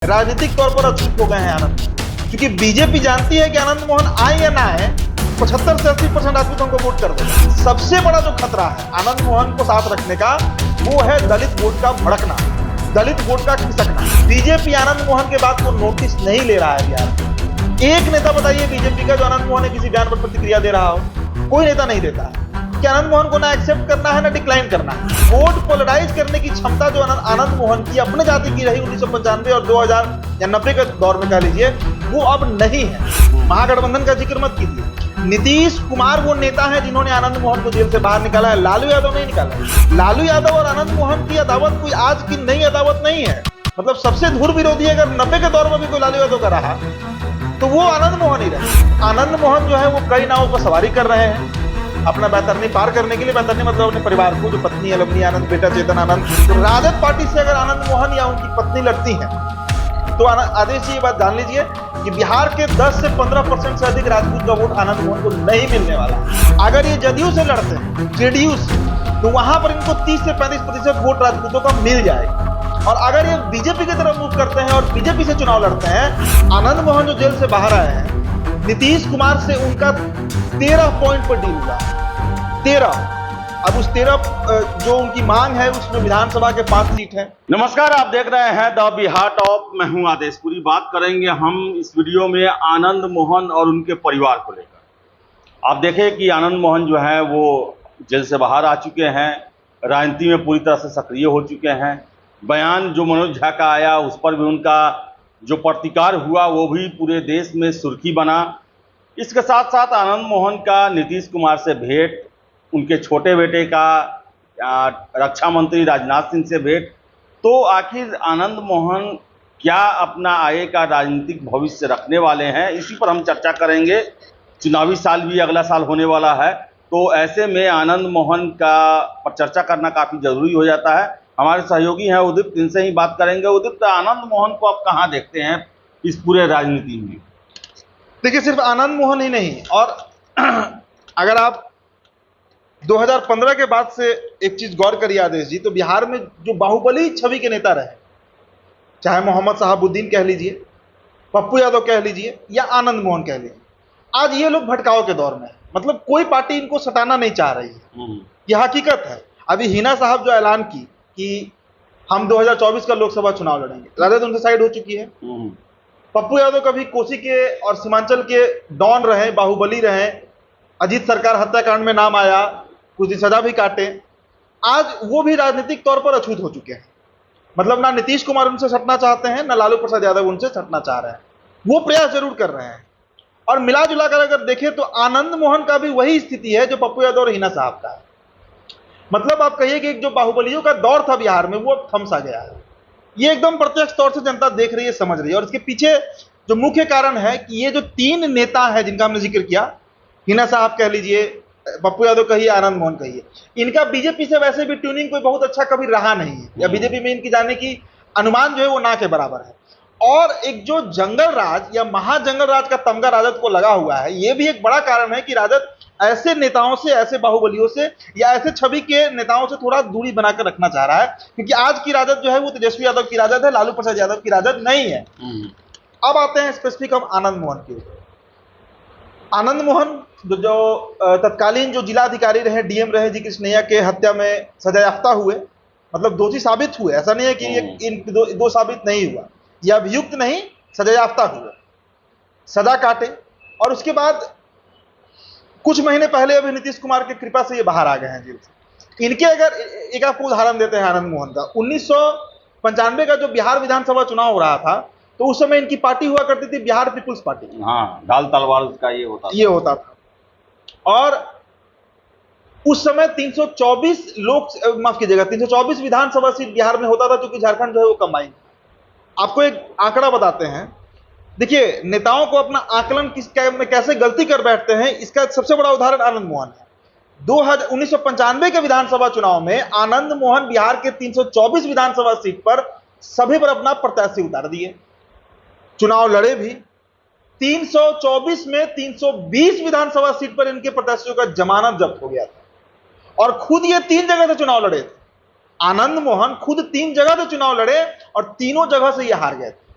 राजनीतिक तौर पर अछूत हो गए हैं आनंद, क्योंकि बीजेपी जानती है कि आनंद मोहन आए या ना आए 75 से 80% राजपूतों को वोट कर देगा। सबसे बड़ा जो खतरा है आनंद मोहन को साथ रखने का, वो है दलित वोट का भड़कना, दलित वोट का खिसकना। बीजेपी आनंद मोहन के बात को नोटिस नहीं ले रहा है बिहार। एक नेता बताइए बीजेपी का जो आनंद मोहन ने किसी बयान पर प्रतिक्रिया दे रहा हो? कोई नेता नहीं देता है कि आनंद मोहन को ना एक्सेप्ट करना है ना डिक्लाइन करना है। वोट पोलराइज करने की क्षमता जो आनंद मोहन की अपने जाति की रही 1995 और 2000 या 90 के दौर में कह लीजिए, वो अब नहीं है। महागठबंधन का जिक्र मत कीजिए। नीतीश कुमार वो नेता है जिन्होंने आनंद मोहन को जेल से बाहर निकाला है, लालू यादव नहीं निकाला है। लालू यादव और आनंद मोहन की अदावत कोई आज की नई अदावत नहीं है। मतलब सबसे धुर विरोधी अगर 90 के दौर में भी कोई लालू यादव का रहा तो वो आनंद मोहन ही रहे। आनंद मोहन जो है वो कई नावों पर सवारी कर रहे हैं अपना बैतरनी पार करने के लिए। बैतरनी मतलब अपने परिवार को, जो पत्नी अलवनी आनंद, बेटा चेतन आनंद। तो राजद पार्टी से अगर आनंद मोहन या उनकी पत्नी लड़ती हैं तो आदेश जी ये बात जान लीजिए कि बिहार के 10 से 15% से अधिक राजपूत का वोट आनंद मोहन को नहीं मिलने वाला। अगर ये जदयू से लड़ते हैं, जेडीयू से, तो वहां पर इनको 30 से 35% वोट राजपूतों का मिल जाएगा। और अगर ये बीजेपी की तरफ मूव करते हैं और बीजेपी से चुनाव लड़ते हैं, आनंद मोहन जो जेल से बाहर आए हैं, नीतीश कुमार से उनका 13 पॉइंट पर डील हुआ। 13। अब उस 13 जो उनकी मांग है उसमें विधानसभा के 5 सीट है। नमस्कार, आप देख रहे हैं द बिहार टॉप। मैं हूं आदेश। पूरी बात करेंगे हम इस वीडियो में आनंद मोहन और उनके परिवार को लेकर। आप देखें कि आनंद मोहन जो है वो जेल से बाहर आ चुके हैं, राजनीति में पूरी तरह से सक्रिय हो चुके हैं। बयान जो मनोज झा का आया उस पर भी उनका जो प्रतिकार हुआ वो भी पूरे देश में सुर्खी बना। इसके साथ साथ आनंद मोहन का नीतीश कुमार से भेंट, उनके छोटे बेटे का रक्षा मंत्री राजनाथ सिंह से भेंट। तो आखिर आनंद मोहन क्या अपना आगे का राजनीतिक भविष्य रखने वाले हैं, इसी पर हम चर्चा करेंगे। चुनावी साल भी अगला साल होने वाला है, तो ऐसे में आनंद मोहन का पर चर्चा करना काफ़ी ज़रूरी हो जाता है। हमारे सहयोगी हैं उदित, इनसे ही बात करेंगे। उदित, आनंद मोहन को आप कहाँ देखते हैं इस पूरे राजनीति में? देखिए, सिर्फ आनंद मोहन ही नहीं, और अगर आप 2015 के बाद से एक चीज गौर करिए आदेश जी, तो बिहार में जो बाहुबली छवि के नेता रहे, चाहे मोहम्मद शहाबुद्दीन कह लीजिए, पप्पू यादव कह लीजिए या आनंद मोहन कह लीजिए, आज ये लोग भटकाव के दौर में है। मतलब कोई पार्टी इनको सटाना नहीं चाह रही है, ये हकीकत है। अभी हिना साहब जो ऐलान की कि हम 2024 का लोकसभा चुनाव लड़ेंगे, राजद उनसे साइड हो चुकी है। पप्पू यादव कभी कोसी के और सीमांचल के डॉन रहे, बाहुबली रहे, अजीत सरकार हत्याकांड में नाम आया, कुछ दिन सजा भी काटे, आज वो भी राजनीतिक तौर पर अछूत हो चुके हैं। मतलब ना नीतीश कुमार उनसे सटना चाहते हैं, ना लालू प्रसाद यादव उनसे सटना चाह रहे हैं। वो प्रयास जरूर कर रहे हैं, और मिला जुलाकर अगर देखें तो आनंद मोहन का भी वही स्थिति है जो पप्पू यादव और हिना साहब का है। मतलब आप कहिए कि एक जो बाहुबलियों का दौर था बिहार में, वो अब थम सा गया है। ये एकदम प्रत्यक्ष तौर से जनता देख रही है, समझ रही है। और इसके पीछे जो मुख्य कारण है कि ये जो 3 नेता है जिनका हमने जिक्र किया, हिना साहब कह लीजिए, पप्पू यादव कहिए, आनंद मोहन कहिए, इनका बीजेपी से वैसे भी ट्यूनिंग कोई बहुत अच्छा कभी रहा नहीं है, या बीजेपी में इनकी जाने की अनुमान जो है वो ना के बराबर है। और एक जो जंगल राज या महाजंगल राज का तमगा राजद को लगा हुआ है, ये भी एक बड़ा कारण है कि राजद ऐसे नेताओं से, ऐसे बाहुबलियों से या ऐसे छवि के नेताओं से थोड़ा दूरी बनाकर रखना चाह रहा है। क्योंकि आज की राजद जो है वो तेजस्वी यादव की राजद है, लालू प्रसाद यादव की राजद नहीं है। अब आते हैं स्पेसिफिक हम आनंद मोहन के ऊपर। आनंद मोहन जो तत्कालीन जो जिलाधिकारी रहे, डीएम रहे, जी कृष्णैया के हत्या में सजायाफ्ता हुए, मतलब दोषी साबित हुए। ऐसा नहीं है कि इन दो साबित नहीं हुआ, यह अभियुक्त नहीं, सजायाफ्ता हुए, सजा काटे, और उसके बाद कुछ महीने पहले अभी नीतीश कुमार की कृपा से ये बाहर आ गए हैं जेल से। इनके अगर एक आपको उदाहरण देते हैं आनंद मोहन का, 1995 का जो बिहार विधानसभा चुनाव हो रहा था, तो उस समय इनकी पार्टी हुआ करती थी बिहार पीपुल्स पार्टी। हाँ, ढाल तलवार उसका ये होता था। और उस समय 324 माफ कीजिएगा 324 विधानसभा सीट बिहार में होता था, क्योंकि झारखंड जो है वो कंबाइन। आपको एक आंकड़ा बताते हैं। देखिए, नेताओं को अपना आकलन में कैसे गलती कर बैठते हैं, इसका सबसे बड़ा उदाहरण आनंद मोहन है। 1995 के विधानसभा चुनाव में आनंद मोहन बिहार के 324 विधानसभा सीट पर सभी पर अपना प्रत्याशी उतार दिए, चुनाव लड़े भी। 324 में 320 विधानसभा सीट पर इनके प्रत्याशियों का जमानत जब्त हो गया था, और खुद ये 3 जगह से चुनाव लड़े थे। आनंद मोहन खुद 3 जगह से चुनाव लड़े और तीनों जगह से ये हार गए थे।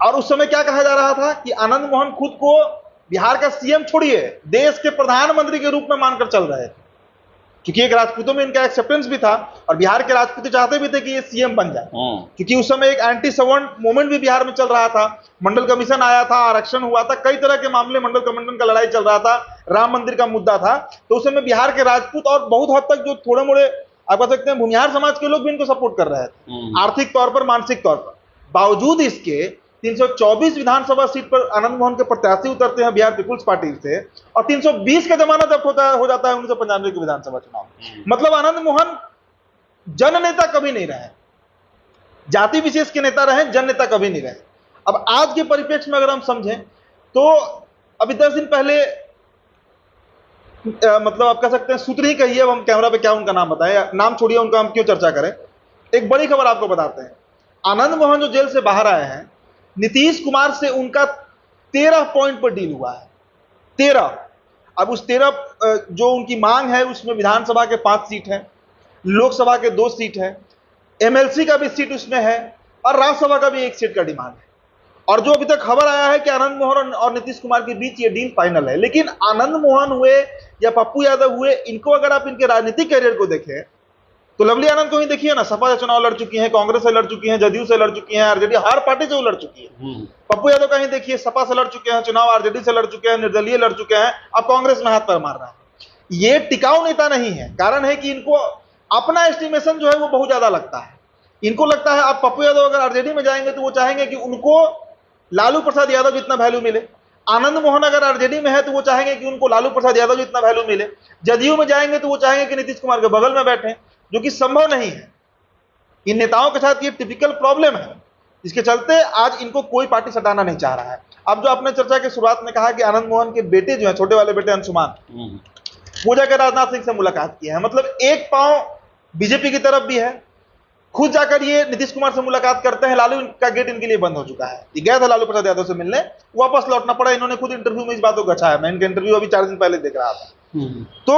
और उस समय क्या कहा जा रहा था कि आनंद मोहन खुद को बिहार का सीएम छोड़िए, देश के प्रधानमंत्री के रूप में मानकर चल रहे थे, क्योंकि एक राजपूतों में इनका एक्सेप्टेंस भी था और बिहार के राजपूत चाहते भी थे कि ये सीएम बन जाए, क्योंकि उस समय एक एंटी सवर्ण मूवमेंट भी बिहार में चल रहा था, मंडल कमीशन आया था, आरक्षण हुआ था, कई तरह के मामले, मंडल कमीशन का लड़ाई चल रहा था, राम मंदिर का मुद्दा था। तो उस समय बिहार के राजपूत और बहुत हद तक जो थोड़े मोड़े आप कह सकते हैं भूमिहार समाज के लोग भी इनको सपोर्ट कर रहे थे, आर्थिक तौर पर, मानसिक तौर पर। बावजूद इसके 324 विधानसभा सीट पर आनंद मोहन के प्रत्याशी उतरते हैं बिहार पीपुल्स पार्टी से, और 320 का जमानत जब्त हो जाता है 1995 के विधानसभा चुनाव। मतलब आनंद मोहन जन नेता कभी नहीं रहे, जाति विशेष के नेता रहे, जन नेता कभी नहीं रहे। अब आज के परिप्रेक्ष्य में अगर हम समझें तो अभी 10 दिन पहले मतलब आप कह सकते हैं सूत्र ही कहिए, अब हम कैमरा पे क्या उनका नाम बताएं, नाम छोड़िए उनका, हम क्यों चर्चा करें। एक बड़ी खबर आपको बताते हैं, आनंद मोहन जो जेल से बाहर आए हैं, नीतीश कुमार से उनका 13 पॉइंट पर डील हुआ है, 13। अब उस 13 जो उनकी मांग है उसमें विधानसभा के 5 सीट है, लोकसभा के 2 सीट है, एमएलसी का भी सीट उसमें है, और राज्यसभा का भी 1 सीट का डिमांड है। और जो अभी तक खबर आया है कि आनंद मोहन और नीतीश कुमार के बीच ये डील फाइनल है। लेकिन आनंद मोहन हुए या पप्पू यादव हुए, इनको अगर आप इनके राजनीतिक कैरियर को देखें तो लवली आनंद को ही देखिए ना, सपा से चुनाव लड़ चुकी हैं, कांग्रेस से लड़ चुकी हैं, जदयू से लड़ चुकी हैं, आरजेडी, हर पार्टी से वो लड़ चुकी है। पप्पू यादव का ही देखिए, सपा से लड़ चुके हैं चुनाव, आरजेडी से लड़ चुके हैं, निर्दलीय लड़ चुके हैं, अब कांग्रेस में हाथ पैर मार रहा है। ये टिकाऊ नेता नहीं है। कारण है कि इनको अपना एस्टिमेशन जो है वो बहुत ज्यादा लगता है। इनको लगता है अब पप्पू यादव अगर आरजेडी में जाएंगे तो वो चाहेंगे कि उनको लालू प्रसाद यादव जितना वैल्यू मिले, आनंद मोहन अगर आरजेडी में है तो वो चाहेंगे कि उनको लालू प्रसाद यादव जितना वैल्यू मिले, जदयू में जाएंगे तो वो चाहेंगे कि नीतीश कुमार के बगल में बैठे, जो कि संभव नहीं है। इन नेताओं के साथ ये टिपिकल प्रॉब्लम है, इसके चलते आज इनको कोई पार्टी सटाना नहीं चाह रहा है। अब जो आपने चर्चा के शुरुआत में कहा कि आनंद मोहन के बेटे जो है, छोटे वाले बेटे अंशुमान, वो जाकर राजनाथ सिंह से मुलाकात किया है। मतलब एक पांव बीजेपी की तरफ भी है, खुद जाकर ये नीतीश कुमार से मुलाकात करते हैं। लालू का गेट इनके लिए बंद हो चुका है, ये गया था लालू प्रसाद यादव से मिलने, वापस लौटना पड़ा। इन्होंने खुद इंटरव्यू में इस बात को गछाया, मैं इनका इंटरव्यू अभी 4 दिन पहले देख रहा था। तो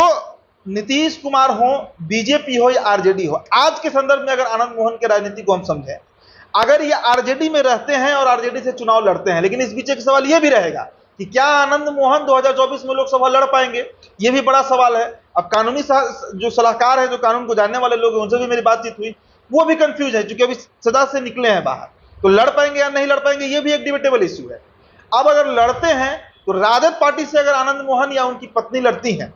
नीतीश कुमार हो, बीजेपी हो या आरजेडी हो, आज के संदर्भ में अगर आनंद मोहन के राजनीति को हम समझें, अगर ये आरजेडी में रहते हैं और आरजेडी से चुनाव लड़ते हैं, लेकिन इस बीच एक सवाल यह भी रहेगा कि क्या आनंद मोहन 2024 में लोकसभा लड़ पाएंगे, यह भी बड़ा सवाल है। अब कानूनी जो सलाहकार है, जो कानून को जानने वाले लोग हैं, उनसे भी मेरी बातचीत हुई, वो भी कंफ्यूज है, क्योंकि अभी सजा से निकले हैं बाहर, तो लड़ पाएंगे या नहीं लड़ पाएंगे, ये भी एक डिबेटेबल इश्यू है। अब अगर लड़ते हैं तो राजद पार्टी से अगर आनंद मोहन या उनकी पत्नी लड़ती हैं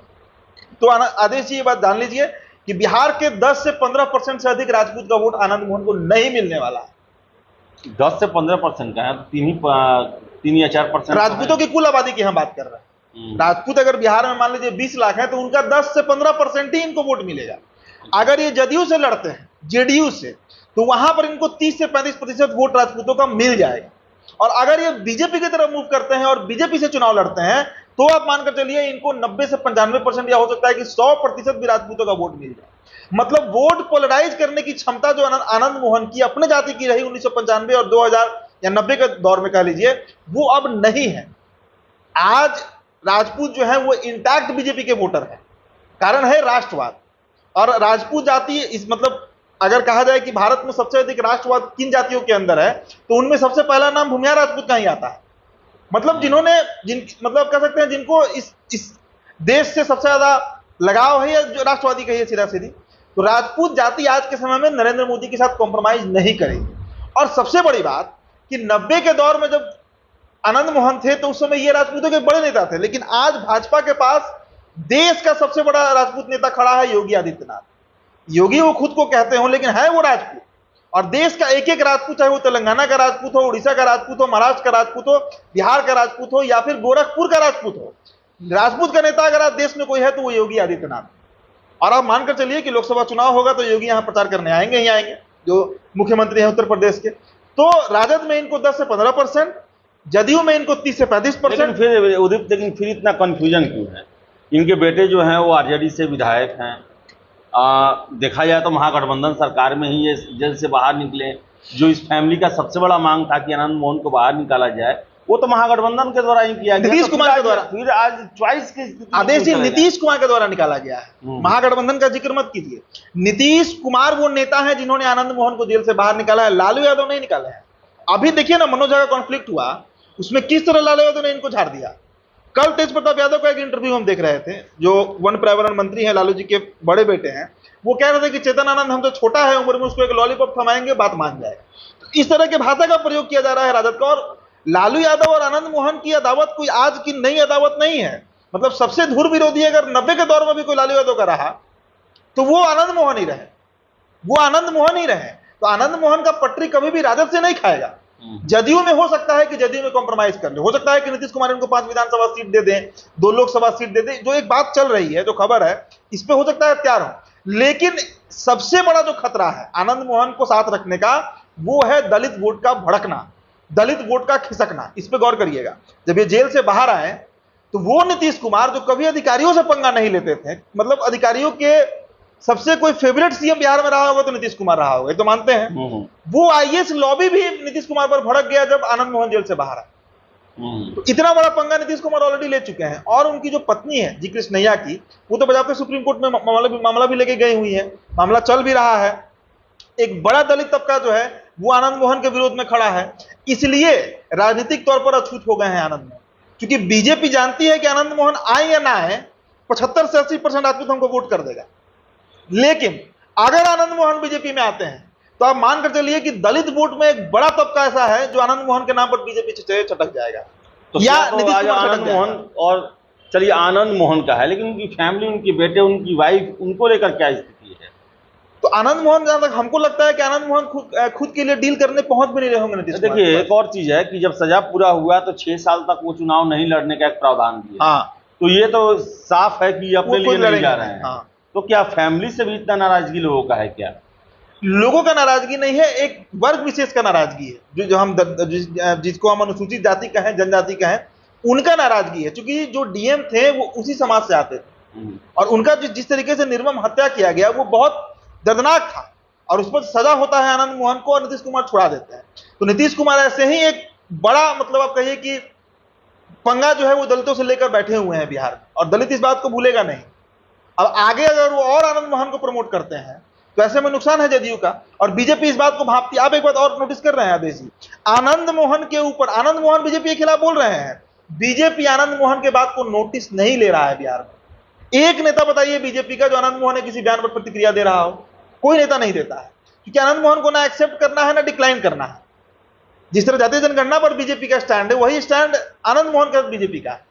तो आदेश जी ये बात जान लीजिए कि बिहार के 10 से 15% से अधिक राजपूत का वोट आनंद मोहन को नहीं मिलने वाला है। 10 से 15% का है, 3 या 4% राजपूतों की कुल आबादी की हम बात कर रहे हैं। राजपूत अगर बिहार में मान लीजिए 20 लाख है तो उनका 10 से 15% ही इनको वोट मिलेगा। अगर ये जदयू से लड़ते हैं, जेडीयू से, तो वहां पर इनको 30 से 35% वोट राजपूतों का मिल जाएगा। और अगर ये बीजेपी की तरफ मूव करते हैं और बीजेपी से चुनाव लड़ते हैं तो आप मानकर चलिए इनको 90 से 95% या हो सकता है कि 100% भी राजपूतों का वोट मिल जाए। मतलब वोट पोलराइज करने की क्षमता जो आनंद मोहन की अपने जाति की रही 1995 और 2000 या 90 के दौर में कह लीजिए, वो अब नहीं है। आज राजपूत जो है वो इंटैक्ट बीजेपी के वोटर है। कारण है राष्ट्रवाद और राजपूत जाति। इस मतलब अगर कहा जाए कि भारत में सबसे अधिक राष्ट्रवाद किन जातियों के अंदर है तो उनमें सबसे पहला नाम भूमिहार राजपूत का ही आता है। मतलब मतलब कह सकते हैं जिनको इस देश से सबसे ज्यादा लगाव है या जो राष्ट्रवादी कहिए सीधा सीधी, तो राजपूत जाति आज के समय में नरेंद्र मोदी के साथ कॉम्प्रोमाइज नहीं करेगी। और सबसे बड़ी बात कि 90 के दौर में जब आनंद मोहन थे तो उस समय ये राजपूतों के बड़े नेता थे, लेकिन आज भाजपा के पास देश का सबसे बड़ा राजपूत नेता खड़ा है, योगी आदित्यनाथ। योगी वो खुद को कहते हो लेकिन है वो राजपूत, और देश का एक एक राजपूत, चाहे वो तेलंगाना का राजपूत हो, उड़ीसा का राजपूत हो, महाराष्ट्र का राजपूत हो, बिहार का राजपूत हो या फिर गोरखपुर का राजपूत हो, राजपूत का नेता अगर आज देश में कोई है तो वो योगी आदित्यनाथ। और आप मानकर चलिए कि लोकसभा चुनाव होगा तो योगी यहां प्रचार करने आएंगे ही आएंगे, जो मुख्यमंत्री है उत्तर प्रदेश के। तो राजद में इनको 10 से 15%, जदयू में इनको 30 से 35%। लेकिन फिर इतना कंफ्यूजन क्यों है? इनके बेटे जो हैं वो आरजेडी से विधायक हैं। देखा जाए तो महागठबंधन सरकार में ही ये जेल से बाहर निकले। जो इस फैमिली का सबसे बड़ा मांग था कि आनंद मोहन को बाहर निकाला जाए, वो तो महागठबंधन के द्वारा ही किया गया, नीतीश कुमार के द्वारा। फिर आज चॉइस की आदेश नीतीश कुमार के द्वारा निकाला गया है। महागठबंधन का जिक्र मत कीजिए। नीतीश कुमार वो नेता है जिन्होंने आनंद मोहन को जेल से बाहर निकाला है, लालू यादव नहीं निकाला है। अभी देखिए ना, मनोज झा का कॉन्फ्लिक्ट हुआ, उसमें किस तरह लालू यादव ने इनको झाड़ दिया। कल तेज प्रताप यादव का एक इंटरव्यू हम देख रहे थे, जो वन पर्यावरण मंत्री हैं, लालू जी के बड़े बेटे हैं, वो कह रहे थे कि चेतन आनंद हम तो छोटा है उम्र में, उसको एक लॉलीपॉप थमाएंगे बात मान जाएगा। तो इस तरह के भाषा का प्रयोग किया जा रहा है राजद का। और लालू यादव और आनंद मोहन की अदावत कोई आज की नई अदावत नहीं है। मतलब सबसे धुर विरोधी अगर 90 के दौर में भी कोई लालू यादव का रहा तो वो आनंद मोहन ही रहे, वो आनंद मोहन ही रहे। तो आनंद मोहन का पटरी कभी भी राजद से नहीं खाएगा। जदयू में हो सकता है कि जदयू में कॉम्प्रोमाइज कर ले, हो सकता है कि नीतीश कुमार इनको 5 विधानसभा सीट दे दें, 2 लोकसभा सीट दे दें, जो एक बात चल रही है, जो खबर है, इस पे हो सकता है तैयार हो। लेकिन सबसे बड़ा जो खतरा है आनंद मोहन को साथ रखने का, वो है दलित वोट का भड़कना, दलित वोट का खिसकना। इस पे गौर करिएगा, जब ये जेल से बाहर आए तो वो नीतीश कुमार जो कभी अधिकारियों से पंगा नहीं लेते थे, मतलब अधिकारियों के सबसे कोई फेवरेट सीएम बिहार में रहा होगा तो नीतीश कुमार रहा होगा, तो मानते हैं। वो आईएएस लॉबी भी नीतीश कुमार पर भड़क गया जब आनंद मोहन जेल से बाहर आए। तो इतना बड़ा पंगा नीतीश कुमार ऑलरेडी ले चुके हैं। और उनकी जो पत्नी है जी कृष्णैया की, वो तो बजाते सुप्रीम कोर्ट में मामला भी लेके गई हुई है, मामला चल भी रहा है। एक बड़ा दलित तबका जो है वो आनंद मोहन के विरोध में खड़ा है, इसलिए राजनीतिक तौर पर अछूत हो गए हैं आनंद मोहन। क्योंकि बीजेपी जानती है कि आनंद मोहन आए या ना आए, 75 से 80% आदमी तो हमको वोट कर देगा। लेकिन अगर आनंद मोहन बीजेपी में आते हैं तो आप मान कर चलिए कि दलित वोट में एक बड़ा तबका ऐसा है जो आनंद मोहन के नाम पर बीजेपी चटक जाएगा। तो या नीतीश कुमार आनंद मोहन, और चलिए आनंद मोहन का है, लेकिन उनकी फैमिली, उनके बेटे, उनकी वाइफ, उनको लेकर क्या स्थिति है? तो आनंद मोहन, जहां तक हमको लगता है कि आनंद मोहन खुद के लिए डील करने पहुंच भी नहीं रहे होंगे नीतीश कुमार। देखिए, एक और चीज है कि जब सजा पूरा हुआ तो 6 साल तक वो चुनाव नहीं लड़ने का एक प्रावधान दिया। हाँ, तो ये तो साफ है कि अपने लिए नहीं जा रहे हैं। हाँ। तो क्या फैमिली से भी इतना नाराजगी लोगों का है क्या? लोगों का नाराजगी नहीं है, एक वर्ग विशेष का नाराजगी है, जो हम जिसको हम अनुसूचित जाति कहें, जनजाति कहें, उनका नाराजगी है। क्योंकि जो डीएम थे वो उसी समाज से आते थे, और उनका जिस तरीके से निर्मम हत्या किया गया वो बहुत दर्दनाक था, और उस पर सजा होता है आनंद मोहन को, और नीतीश कुमार छुड़ा देते हैं। तो नीतीश कुमार ऐसे ही एक बड़ा, मतलब आप कहिए कि पंगा जो है वो दलितों से लेकर बैठे हुए हैं बिहार में, और दलित इस बात को भूलेगा नहीं। अब आगे अगर वो और आनंद मोहन को प्रमोट करते हैं तो ऐसे में नुकसान है जदयू का, और बीजेपी इस बात को भांपती है। आप एक बात और नोटिस कर रहे हैं आदेश जी, आनंद मोहन के ऊपर, आनंद मोहन बीजेपी के खिलाफ बोल रहे हैं, बीजेपी आनंद मोहन के बात को नोटिस नहीं ले रहा है बिहार में। एक नेता बताइए बीजेपी का जो आनंद मोहन ने किसी बयान पर प्रतिक्रिया दे रहा हो, कोई नेता नहीं देता है। क्योंकि आनंद मोहन को ना एक्सेप्ट करना है ना डिक्लाइन करना है। जिस तरह जातीय जनगणना पर बीजेपी का स्टैंड है, वही स्टैंड आनंद मोहन का बीजेपी का है।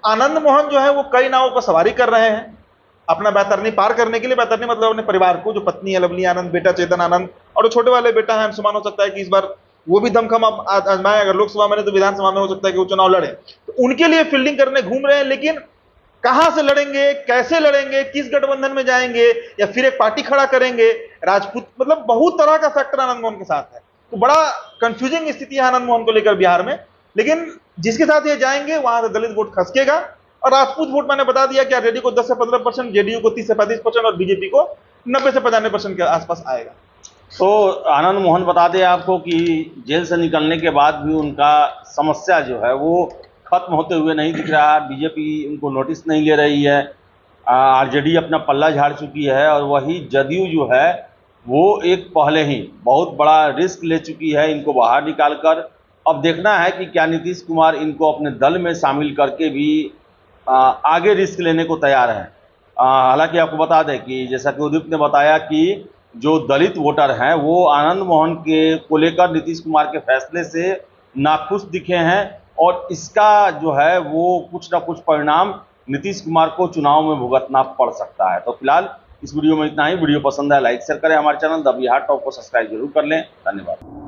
आनंद मोहन जो है वो कई नावों पर सवारी कर रहे हैं अपना बैतरनी पार करने के लिए। बैतरनी मतलब अपने परिवार को, जो पत्नी है लवली आनंद, बेटा चेतन आनंद, और जो छोटे वाले बेटा है अंशुमान, हो सकता है कि इस बार वो भी दमखम आजमाए। अगर लोकसभा में नहीं तो विधानसभा में हो सकता है कि वो चुनाव लड़े। तो उनके लिए फील्डिंग करने घूम रहे हैं, लेकिन कहां से लड़ेंगे, कैसे लड़ेंगे, किस गठबंधन में जाएंगे, या फिर एक पार्टी खड़ा करेंगे राजपूत, मतलब बहुत तरह का फैक्टर आनंद मोहन के साथ है। तो बड़ा कंफ्यूजिंग स्थिति है आनंद मोहन को लेकर बिहार में। लेकिन जिसके साथ ये जाएंगे वहां से दलित वोट खसकेगा, और राजपूत वोट मैंने बता दिया कि आरजेडी को 10 से 15%, जेडीयू को 30 से 35% और बीजेपी को 90 से 95% के आसपास आएगा। तो आनंद मोहन बता दें आपको कि जेल से निकलने के बाद भी उनका समस्या जो है वो खत्म होते हुए नहीं दिख रहा। बीजेपी उनको नोटिस नहीं ले रही है, आरजेडी अपना पल्ला झाड़ चुकी है, और वही जदयू जो है वो एक पहले ही बहुत बड़ा रिस्क ले चुकी है इनको बाहर निकालकर। अब देखना है कि क्या नीतीश कुमार इनको अपने दल में शामिल करके भी आगे रिस्क लेने को तैयार है। हालांकि आपको बता दें कि जैसा कि उदीप ने बताया कि जो दलित वोटर हैं वो आनंद मोहन के को लेकर नीतीश कुमार के फैसले से नाखुश दिखे हैं, और इसका जो है वो कुछ ना कुछ परिणाम नीतीश कुमार को चुनाव में भुगतना पड़ सकता है। तो फिलहाल इस वीडियो में इतना ही। वीडियो पसंद है लाइक शेयर करें, हमारे चैनल द बिहार टॉप को सब्सक्राइब जरूर कर लें। धन्यवाद।